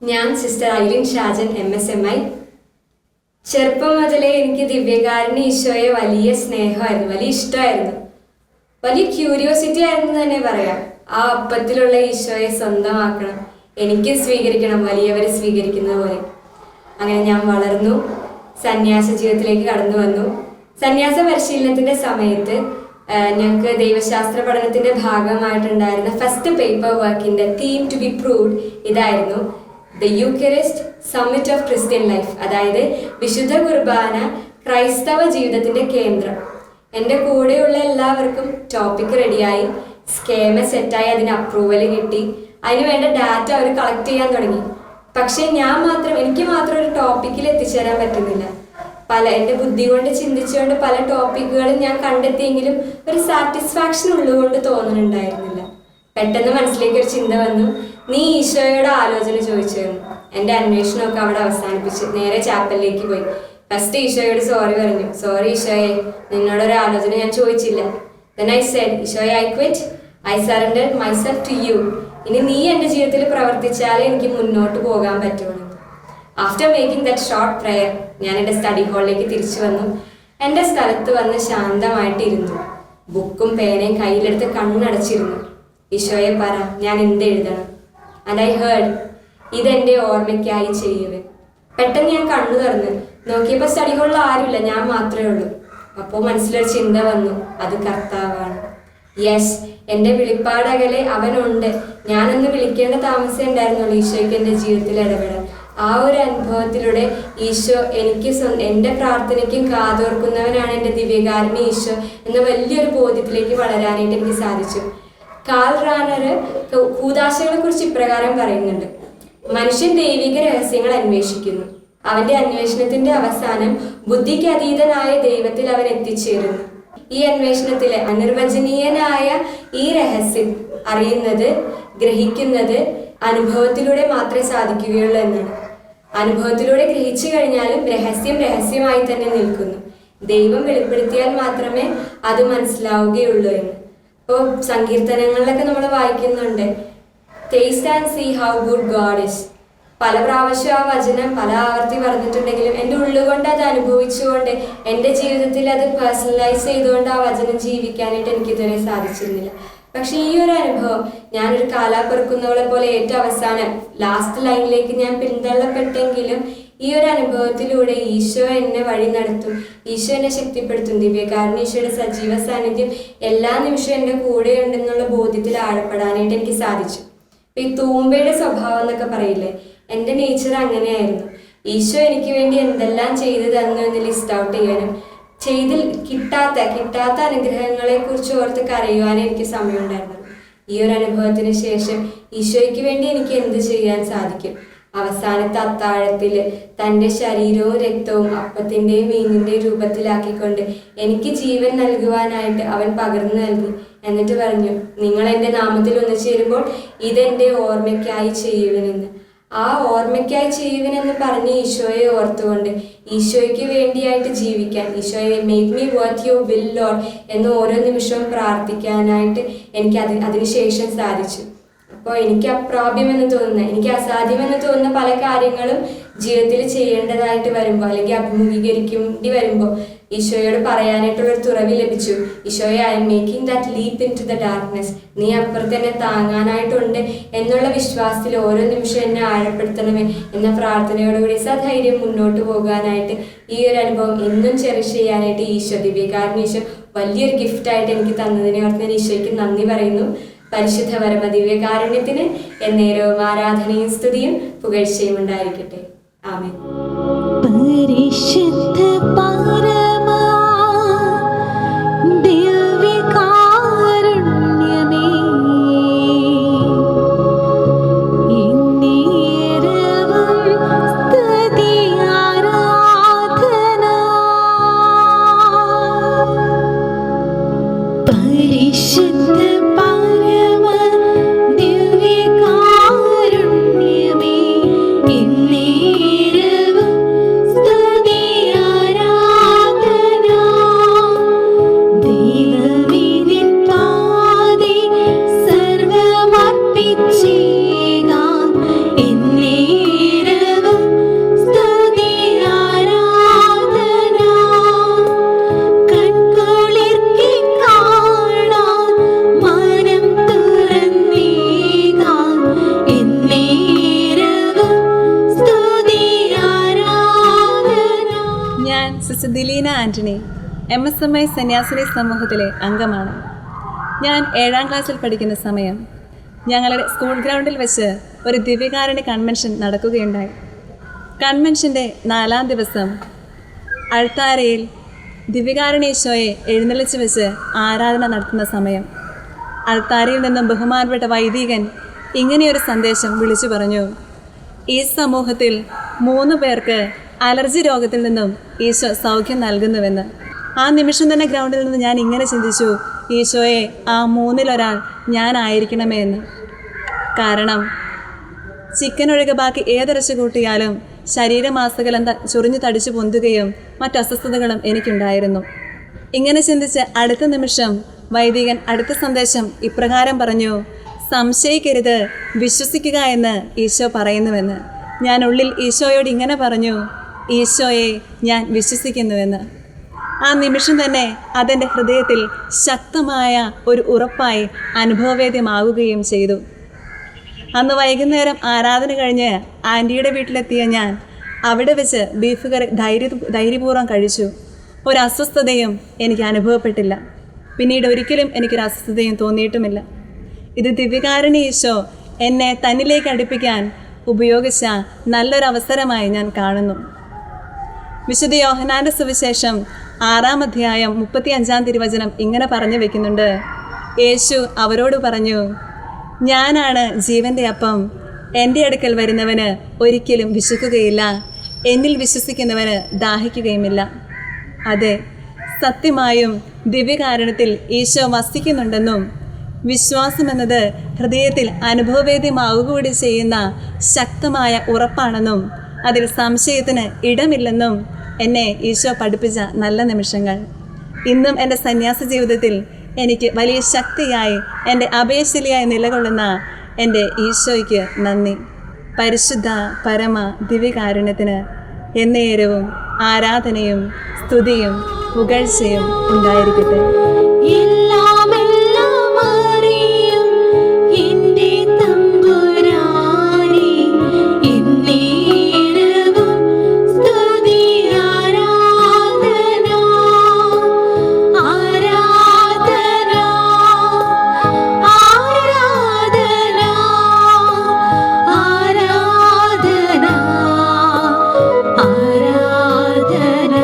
ഞാൻ sister Ilene Shajan MSMI. ചെറുപ്പം മുതലേ എനിക്ക് ദിവ്യകാരുണ്യ ഈശോയെ വലിയ സ്നേഹമായിരുന്നു, വലിയ ഇഷ്ടമായിരുന്നു, വലിയ ക്യൂരിയോസിറ്റി ആയിരുന്നു തന്നെ പറയാം. ആ അപ്പത്തിലുള്ള ഈശോയെ സ്വന്തമാക്കണം, എനിക്ക് സ്വീകരിക്കണം, വലിയവരെ സ്വീകരിക്കുന്ന പോലെ. അങ്ങനെ ഞാൻ വളർന്നു, സന്യാസ ജീവിതത്തിലേക്ക് കടന്നു വന്നു. സന്യാസ പരിശീലനത്തിൻ്റെ സമയത്ത് ഞങ്ങൾക്ക് ദൈവശാസ്ത്ര പഠനത്തിൻ്റെ ഭാഗമായിട്ടുണ്ടായിരുന്ന ഫസ്റ്റ് പേപ്പർ വർക്കിൻ്റെ തീം ടു ബി പ്രൂവ്ഡ് ഇതായിരുന്നു: the Eucharist summit of Christian life. അതായത് വിശുദ്ധ കുർബാന ക്രൈസ്തവ ജീവിതത്തിൻ്റെ കേന്ദ്രം. എൻ്റെ കൂടെയുള്ള എല്ലാവർക്കും ടോപ്പിക് റെഡിയായി, സ്കേമ സെറ്റായി, അതിന് അപ്രൂവൽ കിട്ടി, അതിന് വേണ്ട ഡാറ്റ അവർ കളക്ട് ചെയ്യാൻ തുടങ്ങി. പക്ഷേ എനിക്ക് മാത്രം ഒരു ടോപ്പിക്കിൽ എത്തിച്ചേരാൻ പറ്റുന്നില്ല. എൻ്റെ ബുദ്ധി കൊണ്ട് ചിന്തിച്ചുകൊണ്ട് പല ടോപ്പിക്കുകളും ഞാൻ കണ്ടെത്തിയെങ്കിലും ഒരു സാറ്റിസ്ഫാക്ഷൻ ഉള്ളുകൊണ്ട് തോന്നുന്നുണ്ടായിരുന്നില്ല. പെട്ടെന്ന് മനസ്സിലേക്ക് ഒരു ചിന്ത വന്നു: നീ ഈശോയോട് ആലോചന ചോദിച്ചു തന്നു. എൻ്റെ അന്വേഷണമൊക്കെ അവിടെ അവസാനിപ്പിച്ച് നേരെ ചാപ്പലിലേക്ക് പോയി. ഫസ്റ്റ് ഈശോയോട് സോറി പറഞ്ഞു: സോറി ഈശോയെ, നിന്നോടൊരു ആലോചന ഞാൻ ചോദിച്ചില്ല. Then I said, ഈശോയെ, I quit. I surrendered myself to you. ഇനി നീ എൻ്റെ ജീവിതത്തിൽ പ്രവർത്തിച്ചാലേ എനിക്ക് മുന്നോട്ട് പോകാൻ പറ്റുള്ളൂ. After making that short prayer ഞാൻ എൻ്റെ സ്റ്റഡി ഹാളിലേക്ക് തിരിച്ചു വന്നു. എൻ്റെ സ്ഥലത്ത് വന്ന് ശാന്തമായിട്ടിരുന്നു. ബുക്കും പേനയും കയ്യിലെടുത്ത് കണ്ണടച്ചിരുന്നു. ഈശോയെ പറ, ഞാൻ എന്ത് എഴുതണം? ആൻഡ് ഐ ഹേർഡ്, ഇതെൻ്റെ ഓർമ്മയ്ക്കായി ചെയ്യുവൻ. പെട്ടെന്ന് ഞാൻ കണ്ണു തുറന്ന് നോക്കിയപ്പോൾ സ്റ്റഡി ഹാളിൽ ആരുമില്ല, ഞാൻ മാത്രമേ ഉള്ളൂ. അപ്പോൾ മനസ്സിലൊരു ചിന്ത വന്നു: അത് കർത്താവാണ്. യെസ്, എൻ്റെ വിളിപ്പാടകലെ അവനുണ്ട്. ഞാനൊന്ന് വിളിക്കേണ്ട താമസം ഉണ്ടായിരുന്നുള്ളൂ ഈശോയ്ക്ക് എൻ്റെ ജീവിതത്തിൽ ഇടപെടാൻ. ആ ഒരു അനുഭവത്തിലൂടെ ഈശോ എനിക്ക് എൻ്റെ പ്രാർത്ഥനയ്ക്കും കാതോർക്കുന്നവനാണ് എൻ്റെ ദിവ്യകാരുണ്യ ഈശോ എന്ന വലിയൊരു ബോധ്യത്തിലേക്ക് വളരാനായിട്ട് എനിക്ക് സാധിച്ചു. കാൾ റാനർ കൂദാശകളെ കുറിച്ച് ഇപ്രകാരം പറയുന്നുണ്ട്: മനുഷ്യൻ ദൈവിക രഹസ്യങ്ങൾ അന്വേഷിക്കുന്നു. അവന്റെ അന്വേഷണത്തിന്റെ അവസാനം ബുദ്ധിക്ക് അതീതനായ ദൈവത്തിൽ അവൻ എത്തിച്ചേരുന്നു. ഈ അന്വേഷണത്തിലെ അനിർവചനീയനായ ഈ രഹസ്യം അറിയുന്നത്, ഗ്രഹിക്കുന്നത് അനുഭവത്തിലൂടെ മാത്രമേ സാധിക്കുകയുള്ളൂ എന്നാണ്. അനുഭവത്തിലൂടെ ഗ്രഹിച്ചു കഴിഞ്ഞാലും രഹസ്യം രഹസ്യമായി തന്നെ നിൽക്കുന്നു. ദൈവം വെളിപ്പെടുത്തിയാൽ മാത്രമേ അത് മനസ്സിലാവുകയുള്ളൂ എന്ന്. ഇപ്പോൾ സങ്കീർത്തനങ്ങളിലൊക്കെ നമ്മൾ വായിക്കുന്നുണ്ട്: taste and see how good God is. പല പ്രാവശ്യം ആ വചനം പല ആവർത്തി പറഞ്ഞിട്ടുണ്ടെങ്കിലും എൻ്റെ ഉള്ളുകൊണ്ട് അത് അനുഭവിച്ചുകൊണ്ട് എൻ്റെ ജീവിതത്തിൽ അത് പേഴ്സണലൈസ് ചെയ്തുകൊണ്ട് ആ വചനം ജീവിക്കാനായിട്ട് എനിക്കിതുവരെ സാധിച്ചിരുന്നില്ല. പക്ഷെ ഈ ഒരു അനുഭവം, ഞാനൊരു കാലാപ്പെറുക്കുന്നവളെ പോലെ ഏറ്റവും അവസാനം ലാസ്റ്റ് ലൈനിലേക്ക് ഞാൻ പിന്തള്ളപ്പെട്ടെങ്കിലും ഈ ഒരു അനുഭവത്തിലൂടെ ഈശോ എന്നെ വഴി നടത്തും, ഈശോ എന്നെ ശക്തിപ്പെടുത്തും. ദിവ്യകാരുണ്യ ഈശോയുടെ സജീവ സാന്നിധ്യം എല്ലാ നിമിഷവും എൻ്റെ കൂടെ ഉണ്ടെന്നുള്ള ബോധ്യത്തിൽ ആഴപ്പെടാനായിട്ട് എനിക്ക് സാധിച്ചു. ഈ തൂമ്പയുടെ സ്വഭാവം എന്നൊക്കെ പറയില്ലേ, എൻ്റെ നേച്ചർ അങ്ങനെയായിരുന്നു. ഈശോ എനിക്ക് വേണ്ടി എന്തെല്ലാം ചെയ്തു തന്നു എന്ന് ലിസ്റ്റ് ഔട്ട് ചെയ്യാനും കിട്ടാത്ത അനുഗ്രഹങ്ങളെ കുറിച്ച് ഓർത്ത് കരയുവാനും എനിക്ക് സമയമുണ്ടായിരുന്നു. ഈ ഒരു അനുഭവത്തിന് ശേഷം ഈശോയ്ക്ക് വേണ്ടി എനിക്ക് എന്ത് ചെയ്യാൻ സാധിക്കും? അവസാനത്തെ അത്താഴത്തിൽ തൻ്റെ ശരീരവും രക്തവും അപ്പത്തിൻ്റെയും വീഞ്ഞിൻ്റെയും രൂപത്തിലാക്കിക്കൊണ്ട് എനിക്ക് ജീവൻ നൽകുവാനായിട്ട് അവൻ പകർന്നു നൽകി. എന്നിട്ട് പറഞ്ഞു: നിങ്ങൾ എൻ്റെ നാമത്തിൽ ഒന്നു ചേരുമ്പോൾ ഇതെൻ്റെ ഓർമ്മയ്ക്കായി ചെയ്യുവനെന്ന്. ആ ഓർമ്മയ്ക്കായി ചെയ്യുവനെന്ന് പറഞ്ഞ് ഈശോയെ ഓർത്തുകൊണ്ട് ഈശോയ്ക്ക് വേണ്ടിയായിട്ട് ജീവിക്കാൻ, ഈശോയെ make me what you will Lord എന്ന് ഓരോ നിമിഷവും പ്രാർത്ഥിക്കാനായിട്ട് എനിക്ക് അതിനുശേഷം സാധിച്ചു. അപ്പോൾ എനിക്ക് അപ്രാപ്യമെന്ന് തോന്നുന്ന, എനിക്ക് അസാധ്യമെന്ന് തോന്നുന്ന പല കാര്യങ്ങളും ജീവിതത്തിൽ ചെയ്യേണ്ടതായിട്ട് വരുമ്പോൾ അല്ലെങ്കിൽ അഭിമുഖീകരിക്കേണ്ടി വരുമ്പോൾ ഈശോയോട് പറയാനായിട്ടുള്ളൊരു തുറവി ലഭിച്ചു. ഈശോയെ, I am making that leap into the darkness. നീ അപ്പുറത്ത് എന്നെ താങ്ങാനായിട്ടുണ്ട് എന്നുള്ള വിശ്വാസത്തിൽ ഓരോ നിമിഷം എന്നെ ആഴപ്പെടുത്തണമേ എന്ന പ്രാർത്ഥനയോടുകൂടി സധൈര്യം മുന്നോട്ട് പോകാനായിട്ട് ഈ ഒരു അനുഭവം എന്നും ചെറിഷ് ചെയ്യാനായിട്ട് ഈശോ, ദിവ്യകാരുണ്യ ഈശോ വലിയൊരു ഗിഫ്റ്റായിട്ട് എനിക്ക് തന്നതിനെ ഓർത്ത് ഞാൻ ഈശോയ്ക്ക് നന്ദി പറയുന്നു. പരിശുദ്ധ പരമ ദിവ്യകാരുണ്യത്തിന് എന്നേരവും ആരാധനയും സ്തുതിയും പുകഴ്ചയും ഉണ്ടായിരിക്കട്ടെ. ആമേൻ. പരിശുദ്ധ പരമാ ദിവ്യകാരുണ്യമേ, എന്നേരവും സ്തുതി ആരാധന. പരിശുദ്ധ പരമ ദിവ്യകാരുണ്യമേ, എന്നേരവും സ്തുതി ആരാധന. ദൈവവിധിൻ പാതേ സർവമർപ്പിച്ചേകാം എന്നേരവും സബീന ആൻ്റണി MSMI സന്യാസിനി സമൂഹത്തിലെ അംഗമാണ്. ഞാൻ 7ാം ക്ലാസ്സിൽ പഠിക്കുന്ന സമയം ഞങ്ങളുടെ സ്കൂൾ ഗ്രൗണ്ടിൽ വെച്ച് ഒരു ദിവ്യകാരുണ്യ കൺവെൻഷൻ നടക്കുകയുണ്ടായി. കൺവെൻഷൻ്റെ 4ാം ദിവസം അൾത്താരയിൽ ദിവ്യകാരുണ്യ ഈശോയെ എഴുന്നള്ളിച്ച് വെച്ച് ആരാധന നടത്തുന്ന സമയം അൾത്താരയിൽ നിന്നും ബഹുമാനപ്പെട്ട വൈദികൻ ഇങ്ങനെയൊരു സന്ദേശം വിളിച്ചു പറഞ്ഞു: ഈ സമൂഹത്തിൽ 3 പേർക്ക് അലർജി രോഗത്തിൽ നിന്നും ഈശോ സൗഖ്യം നൽകുന്നുവെന്ന്. ആ നിമിഷം തന്നെ ഗ്രൗണ്ടിൽ നിന്ന് ഞാൻ ഇങ്ങനെ ചിന്തിച്ചു, ഈശോയെ, ആ 3-ൽ ഞാനായിരിക്കണമേ എന്ന്. കാരണം ചിക്കൻ ഒഴികെ ബാക്കി ഏതിറച്ചി കൂട്ടിയാലും ശരീരമാസകലം ചൊറിഞ്ഞു തടിച്ചു പൊന്തുകയും മറ്റു അസ്വസ്ഥതകളും എനിക്കുണ്ടായിരുന്നു. ഇങ്ങനെ ചിന്തിച്ച് അടുത്ത നിമിഷം വൈദികൻ അടുത്ത സന്ദേശം ഇപ്രകാരം പറഞ്ഞു: സംശയിക്കരുത്, വിശ്വസിക്കുക എന്ന് ഈശോ പറയുന്നുവെന്ന്. ഞാൻ ഉള്ളിൽ ഈശോയോട് ഇങ്ങനെ പറഞ്ഞു: ഈശോയെ, ഞാൻ വിശ്വസിക്കുന്നുവെന്ന്. ആ നിമിഷം തന്നെ അതെൻ്റെ ഹൃദയത്തിൽ ശക്തമായ ഒരു ഉറപ്പായി അനുഭവവേദ്യമാവുകയും ചെയ്തു. അന്ന് വൈകുന്നേരം ആരാധന കഴിഞ്ഞ് ആൻറ്റിയുടെ വീട്ടിലെത്തിയ ഞാൻ അവിടെ വെച്ച് ബീഫ് കറി ധൈര്യപൂർവ്വം കഴിച്ചു. ഒരു അസ്വസ്ഥതയും എനിക്ക് അനുഭവപ്പെട്ടില്ല. പിന്നീട് ഒരിക്കലും എനിക്കൊരു അസ്വസ്ഥതയും തോന്നിയിട്ടുമില്ല. ഇത് ദിവ്യകാരുണ്യ ഈശോ എന്നെ തന്നിലേക്ക് അടുപ്പിക്കാൻ ഉപയോഗിച്ച നല്ലൊരവസരമായി ഞാൻ കാണുന്നു. വിശുദ്ധ യോഹന്നാൻ്റെ സുവിശേഷം 6-ാം അധ്യായം 35-ാം തിരുവചനം ഇങ്ങനെ പറഞ്ഞു വെക്കുന്നുണ്ട്: യേശു അവരോട് പറഞ്ഞു, ഞാനാണ് ജീവൻ്റെ അപ്പം. എൻ്റെ അടുക്കൽ വരുന്നവന് ഒരിക്കലും വിശക്കുകയില്ല, എന്നിൽ വിശ്വസിക്കുന്നവന് ദാഹിക്കുകയുമില്ല. അതെ, സത്യമായും ദിവ്യകാരുണ്യത്തിൽ ഈശോ വസിക്കുന്നുണ്ടെന്നും വിശ്വാസമെന്നത് ഹൃദയത്തിൽ അനുഭവവേദ്യമാവുക കൂടി ചെയ്യുന്ന ശക്തമായ ഉറപ്പാണെന്നും അതിൽ സംശയത്തിന് ഇടമില്ലെന്നും എന്നെ ഈശോ പഠിപ്പിച്ച നല്ല നിമിഷങ്ങൾ ഇന്നും എൻ്റെ സന്യാസ ജീവിതത്തിൽ എനിക്ക് വലിയ ശക്തിയായി, എൻ്റെ അഭയശിലയായി നിലകൊള്ളുന്ന എൻ്റെ ഈശോയ്ക്ക് നന്ദി. പരിശുദ്ധ പരമ ദിവ്യകാരുണ്യത്തിന് എന്നേരവും ആരാധനയും സ്തുതിയും പുകഴ്ചയും ഉണ്ടായിരിക്കട്ടെ. എല്ലാം എല്ലാം അറിയും എൻ്റെ തമ്പുരാനേ, എന്നേരവും സ്തുതി ആരാധന ആരാധന ആരാധന ആരാധന ആരാധന.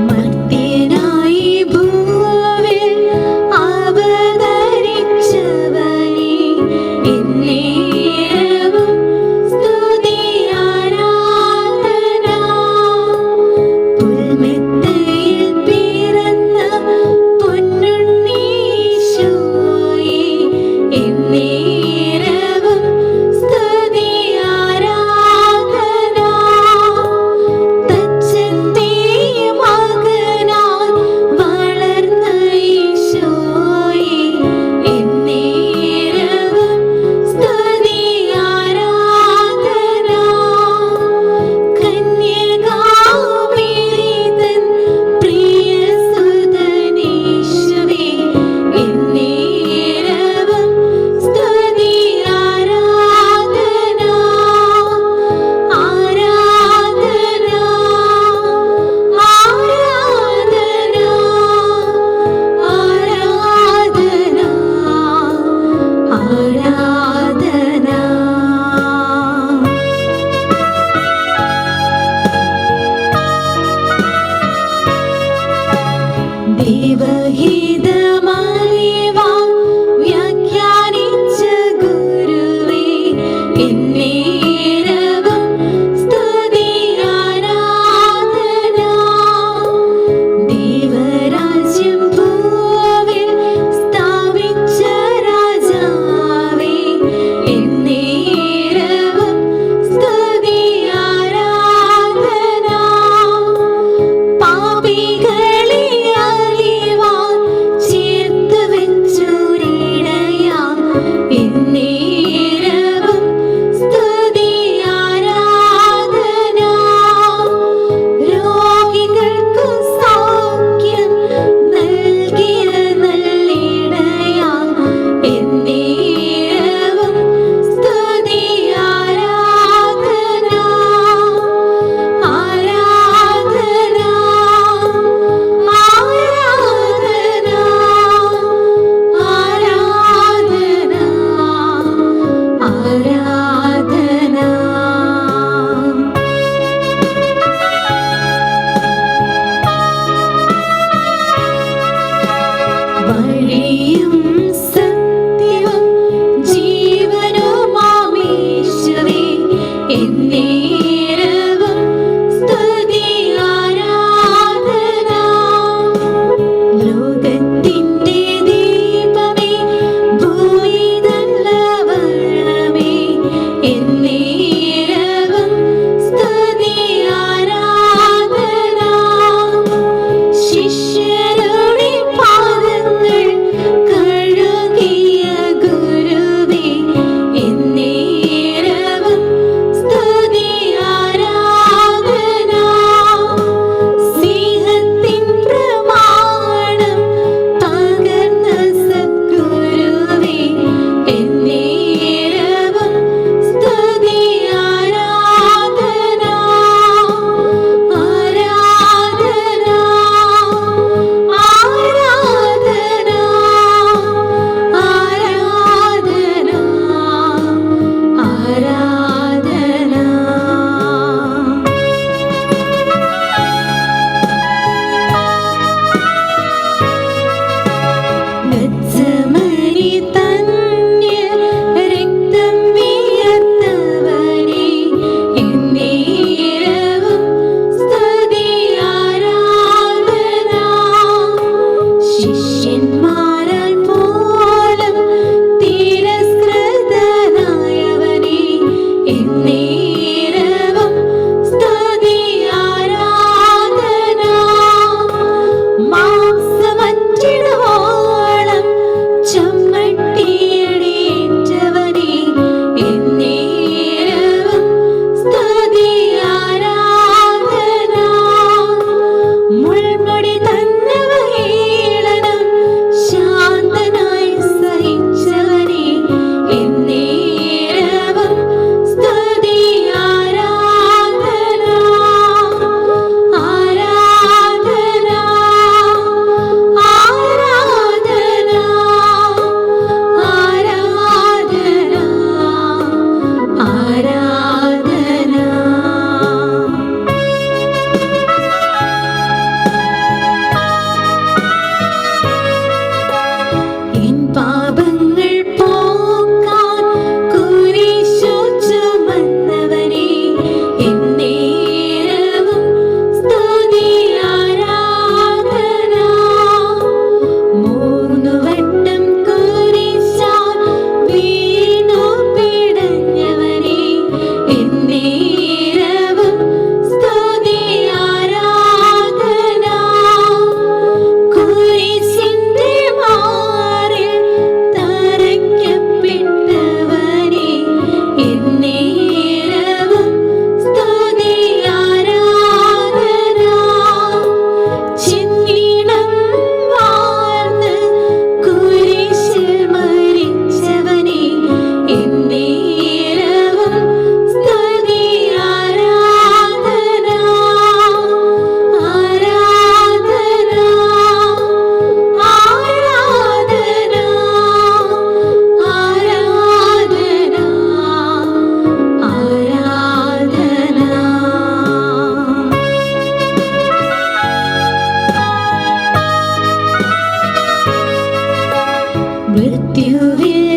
മർത്യനായി ഭൂവിൽ അവതരിച്ചവനേ, എന്നേരവും സ്തുതി ആരാധന. പുൽമെത്തയിൽ പിറന്ന പൊന്നുണ്ണീശോയേ, എന്നേരവും സ്തുതി ആരാധന. തച്ചന്റെ മകനായി വളർന്ന ഈശോയേ, എന്നേരവും സ്തുതി ആരാധന. കന്യകാമേരിതൻ പ്രിയസുതനീശുവേ, എന്നേരവും സ്തുതി ആരാധന ആരാധന ആരാധന ആരാധന ആരാധന. ദൈവഹിതമറിവാൻ വ്യാഖ്യാനിച്ച ഗുരുവേ, എന്നേരവും സ്തുതി ആരാധന. ദൈവരാജ്യം ഭൂവിൽ സ്ഥാപിച്ച രാജാവേ, എന്നേരവും സ്തുതി ആരാധന. പാപികളെ അലിവാൻ ചേർത്ത് വെച്ച മൃത്യുവിൽ